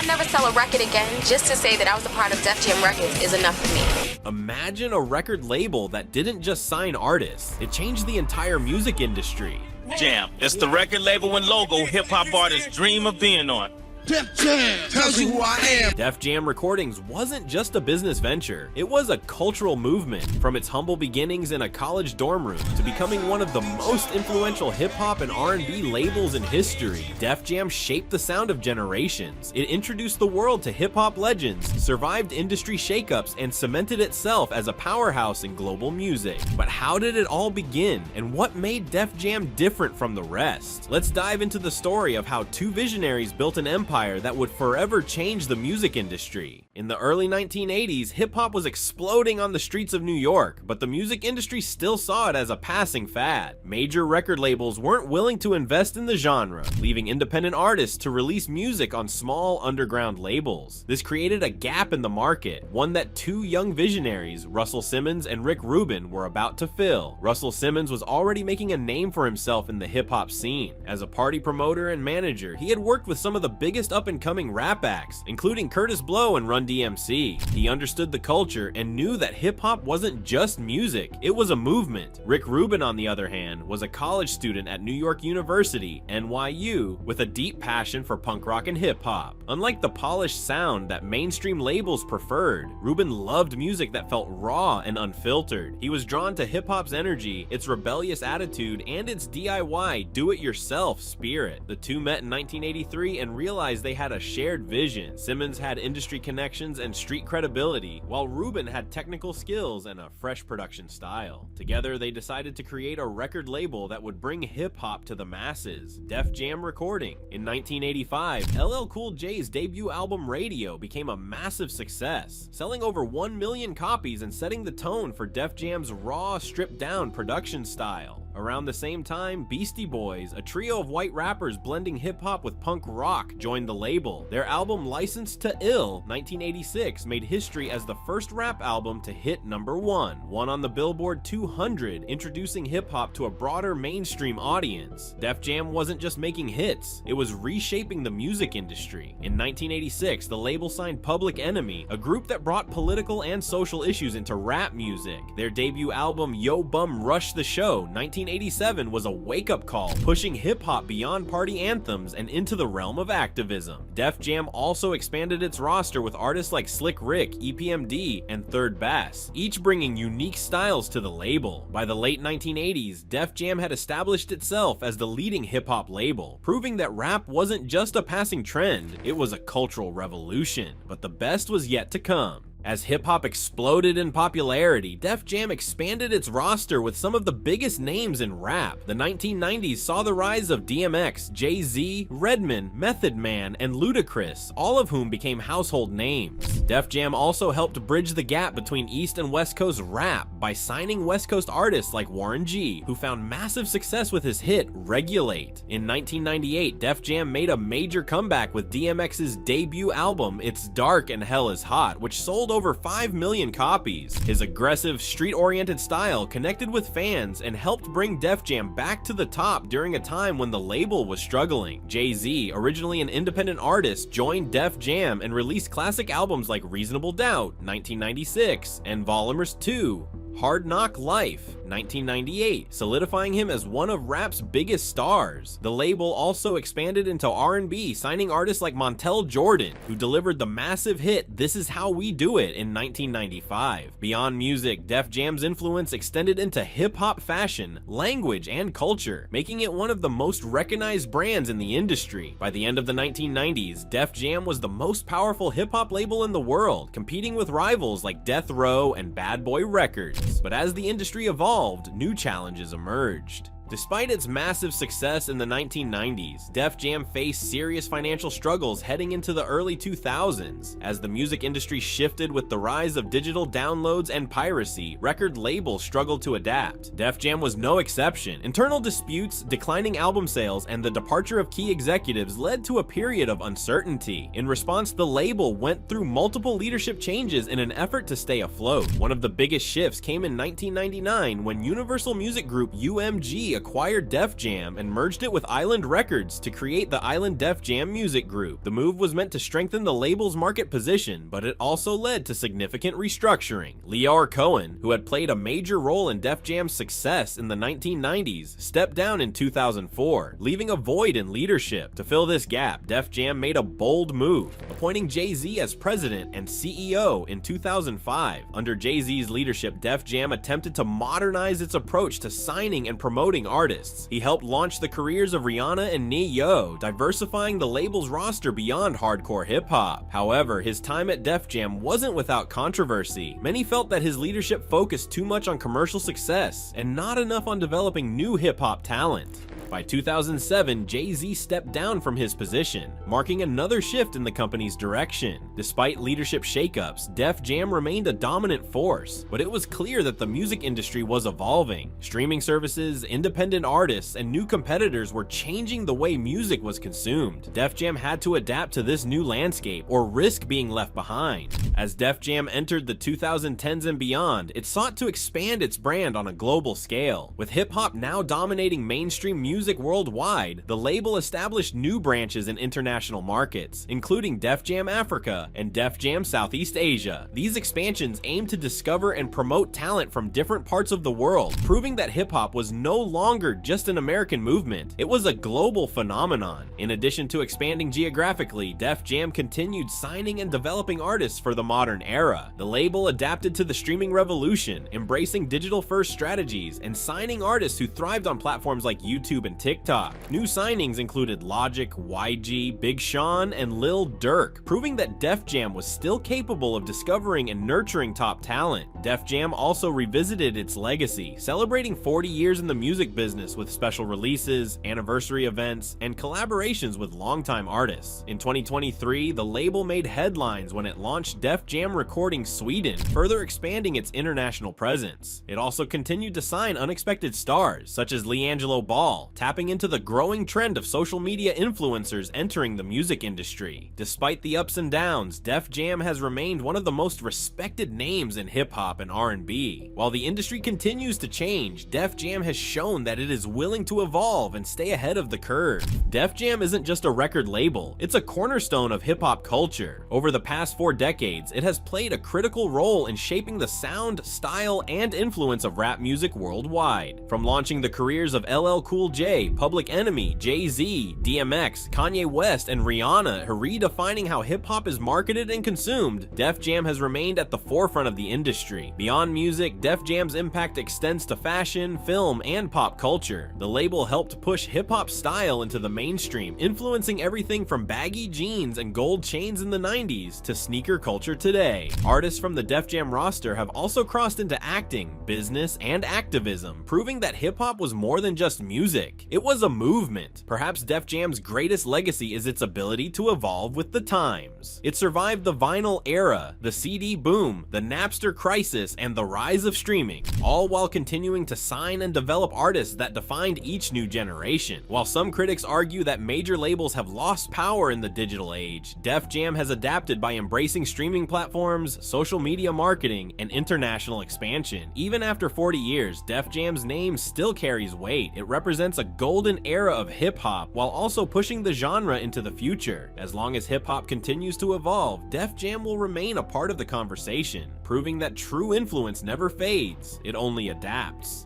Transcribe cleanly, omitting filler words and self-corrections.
I never sell a record again, just to say that I was a part of Def Jam Records is enough for me. Imagine a record label that didn't just sign artists, it changed the entire music industry. Jam, it's the record label and logo hip-hop artists dream of being on. Def Jam tells you who I am. Def Jam Recordings wasn't just a business venture, it was a cultural movement. From its humble beginnings in a college dorm room to becoming one of the most influential hip-hop and R&B labels in history, Def Jam shaped the sound of generations. It introduced the world to hip-hop legends, survived industry shakeups, and cemented itself as a powerhouse in global music. But how did it all begin, and what made Def Jam different from the rest? Let's dive into the story of how two visionaries built an empire that would forever change the music industry. In the early 1980s, hip-hop was exploding on the streets of New York, but the music industry still saw it as a passing fad. Major record labels weren't willing to invest in the genre, leaving independent artists to release music on small underground labels. This created a gap in the market, one that two young visionaries, Russell Simmons and Rubin, were about to fill. Russell Simmons was already making a name for himself in the hip-hop scene. As a party promoter and manager, he had worked with some of the biggest up-and-coming rap acts, including Kurtis Blow and Run DMC. He understood the culture and knew that hip-hop wasn't just music, it was a movement. Rubin, on the other hand, was a college student at New York University, NYU, with a deep passion for punk rock and hip-hop. Unlike the polished sound that mainstream labels preferred, Rubin loved music that felt raw and unfiltered. He was drawn to hip-hop's energy, its rebellious attitude, and its DIY, do-it-yourself spirit. The two met in 1983 and realized they had a shared vision. Simmons had industry connections and street credibility, while Rubin had technical skills and a fresh production style. Together, they decided to create a record label that would bring hip-hop to the masses, Def Jam Recording. In 1985, LL Cool J's debut album Radio became a massive success, selling over 1 million copies and setting the tone for Def Jam's raw, stripped-down production style. Around the same time, Beastie Boys, a trio of white rappers blending hip-hop with punk rock, joined the label. Their album Licensed to Ill, 1986, made history as the first rap album to hit #1 on the Billboard 200, introducing hip-hop to a broader mainstream audience. Def Jam wasn't just making hits, it was reshaping the music industry. In 1986, the label signed Public Enemy, a group that brought political and social issues into rap music. Their debut album Yo Bum Rush the Show, 1987, was a wake-up call, pushing hip-hop beyond party anthems and into the realm of activism. Def Jam also expanded its roster with artists like Slick Rick, EPMD, and Third Bass, each bringing unique styles to the label. By the late 1980s, Def Jam had established itself as the leading hip-hop label, proving that rap wasn't just a passing trend, it was a cultural revolution. But the best was yet to come. As hip-hop exploded in popularity, Def Jam expanded its roster with some of the biggest names in rap. The 1990s saw the rise of DMX, Jay-Z, Redman, Method Man, and Ludacris, all of whom became household names. Def Jam also helped bridge the gap between East and West Coast rap by signing West Coast artists like Warren G, who found massive success with his hit Regulate. In 1998, Def Jam made a major comeback with DMX's debut album It's Dark and Hell is Hot, which sold over 5 million copies. His aggressive, street-oriented style connected with fans and helped bring Def Jam back to the top during a time when the label was struggling. Jay-Z, originally an independent artist, joined Def Jam and released classic albums like Reasonable Doubt, 1996, and Volumers 2, Hard Knock Life, 1998, solidifying him as one of rap's biggest stars. The label also expanded into R&B, signing artists like Montel Jordan, who delivered the massive hit This Is How We Do It in 1995. Beyond music, Def Jam's influence extended into hip-hop fashion, language, and culture, making it one of the most recognized brands in the industry. By the end of the 1990s, Def Jam was the most powerful hip-hop label in the world, competing with rivals like Death Row and Bad Boy Records. But as the industry evolved, new challenges emerged. Despite its massive success in the 1990s, Def Jam faced serious financial struggles heading into the early 2000s. As the music industry shifted with the rise of digital downloads and piracy, record labels struggled to adapt. Def Jam was no exception. Internal disputes, declining album sales, and the departure of key executives led to a period of uncertainty. In response, the label went through multiple leadership changes in an effort to stay afloat. One of the biggest shifts came in 1999 when Universal Music Group UMG JZ acquired Def Jam and merged it with Island Records to create the Island Def Jam Music Group. The move was meant to strengthen the label's market position, but it also led to significant restructuring. Lear Cohen, who had played a major role in Def Jam's success in the 1990s, stepped down in 2004, leaving a void in leadership. To fill this gap, Def Jam made a bold move, appointing Jay-Z as president and CEO in 2005. Under Jay-Z's leadership, Def Jam attempted to modernize its approach to signing and promoting artists. He helped launch the careers of Rihanna and Ne-Yo, diversifying the label's roster beyond hardcore hip-hop. However, his time at Def Jam wasn't without controversy. Many felt that his leadership focused too much on commercial success and not enough on developing new hip-hop talent. By 2007, Jay-Z stepped down from his position, marking another shift in the company's direction. Despite leadership shakeups, Def Jam remained a dominant force, but it was clear that the music industry was evolving. Streaming services, independent artists, and new competitors were changing the way music was consumed. Def Jam had to adapt to this new landscape or risk being left behind. As Def Jam entered the 2010s and beyond, it sought to expand its brand on a global scale. With hip-hop now dominating mainstream music worldwide, the label established new branches in international markets, including Def Jam Africa and Def Jam Southeast Asia. These expansions aimed to discover and promote talent from different parts of the world, proving that hip-hop was no longer just an American movement, it was a global phenomenon. In addition to expanding geographically, Def Jam continued signing and developing artists for the modern era. The label adapted to the streaming revolution, embracing digital-first strategies and signing artists who thrived on platforms like YouTube and TikTok. New signings included Logic, YG, Big Sean, and Lil Durk, proving that Def Jam was still capable of discovering and nurturing top talent. Def Jam also revisited its legacy, celebrating 40 years in the music business with special releases, anniversary events, and collaborations with longtime artists. In 2023, the label made headlines when it launched Def Jam Recording Sweden, further expanding its international presence. It also continued to sign unexpected stars, such as LiAngelo Ball, tapping into the growing trend of social media influencers entering the music industry. Despite the ups and downs, Def Jam has remained one of the most respected names in hip-hop and R&B. While the industry continues to change, Def Jam has shown that it is willing to evolve and stay ahead of the curve. Def Jam isn't just a record label, it's a cornerstone of hip-hop culture. Over the past 4 decades, it has played a critical role in shaping the sound, style, and influence of rap music worldwide. From launching the careers of LL Cool J, Public Enemy, Jay-Z, DMX, Kanye West, and Rihanna, redefining how hip-hop is marketed and consumed, Def Jam has remained at the forefront of the industry. Beyond music, Def Jam's impact extends to fashion, film, and pop culture. The label helped push hip-hop style into the mainstream, influencing everything from baggy jeans and gold chains in the 90s to sneaker culture today. Artists from the Def Jam roster have also crossed into acting, business, and activism, proving that hip-hop was more than just music. It was a movement. Perhaps Def Jam's greatest legacy is its ability to evolve with the times. It survived the vinyl era, the CD boom, the Napster crisis, and the rise of streaming, all while continuing to sign and develop artists that defined each new generation. While some critics argue that major labels have lost power in the digital age, Def Jam has adapted by embracing streaming platforms, social media marketing, and international expansion. Even after 40 years, Def Jam's name still carries weight. It represents a golden era of hip-hop while also pushing the genre into the future. As long as hip-hop continues to evolve, Def Jam will remain a part of the conversation, proving that true influence never fades, it only adapts.